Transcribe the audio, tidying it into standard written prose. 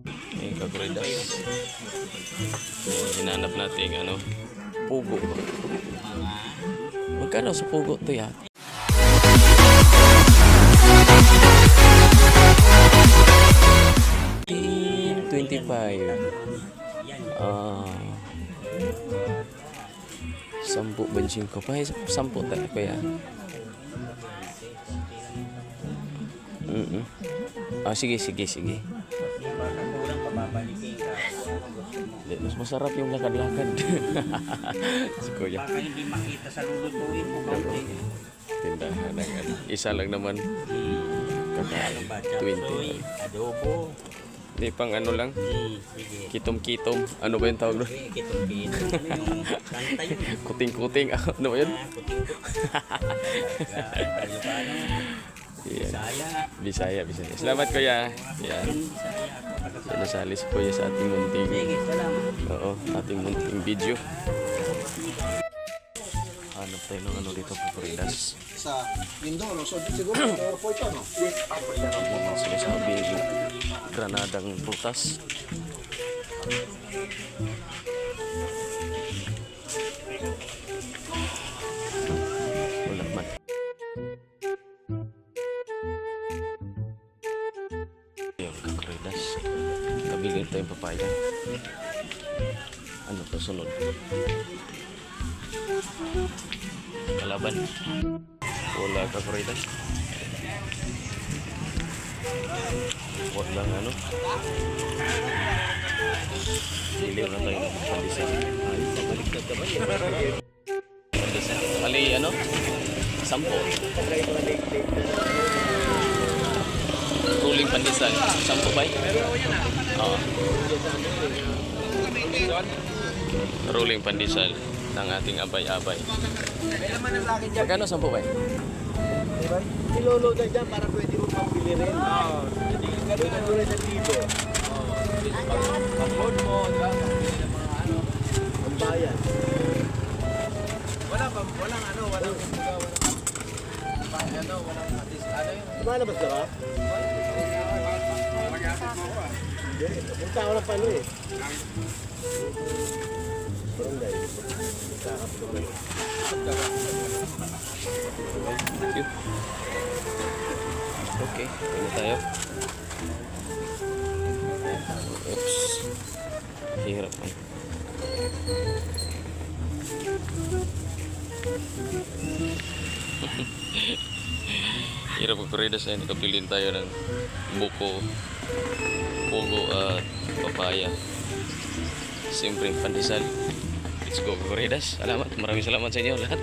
Ayan, kaguridas. Hinanap natin ano, pugo. Magkano sa pugo to ya? $25. Sampu bensin ko pa. Sampu tayo pa ya. Sige. Mas masarap yung lakad-lakad. Si Kuya. Baka hindi makita sa lulutuin mo kaunti. Tindahan. Isa lang naman. Kakain. 20. Adobo. Hindi pang ano lang. Sige. Kitom-kitom. Ano ba yung tawag doon? Kitong-kitong. Ano yung kanta yun? Kuting-kuting. Ano ba yun? Bisaya. Bisaya. Salamat Kuya. Yan. Sinasali si Kuya sa ating munting. Sige, salamat. Oo, ating munting video. Hanap tayo ng ano dito, Pupuridas. Sa Mindoro, so siguro airport ano? Sinasabi granadang prutas. Wala man. Yung Pupuridas. Kabilin tayong papaya. Ano to sunod? Kalaban. Wala Pupuridas. Huwag lang ano. Iliw na tayo ng pandesal. Ay, pabaliktad ka ba yan? Pandesal. Kali ano? 10. Ruling pandesal. 10 ba? Oo. Ruling pandesal ng ating abay-abay. Magkano 10 ba? Diba? Iloload na dyan para pwede mo pambili rin. Ganun ang rin ng libo. Pag-load mo, diba? Pambili ng mga ano. Ang bayan. Walang lumalabas ka ba? Hindi. Punta ako ng palo eh. Barangay. Thank you. Okay, pwede tayo. Oops. Hirap man. Hirap Pupuridas eh. Nakapilin tayo ng buko, pugo at papaya. Siyempre, pandesal. Let's go Pupuridas. Salamat. Maraming salamat sa inyo lahat.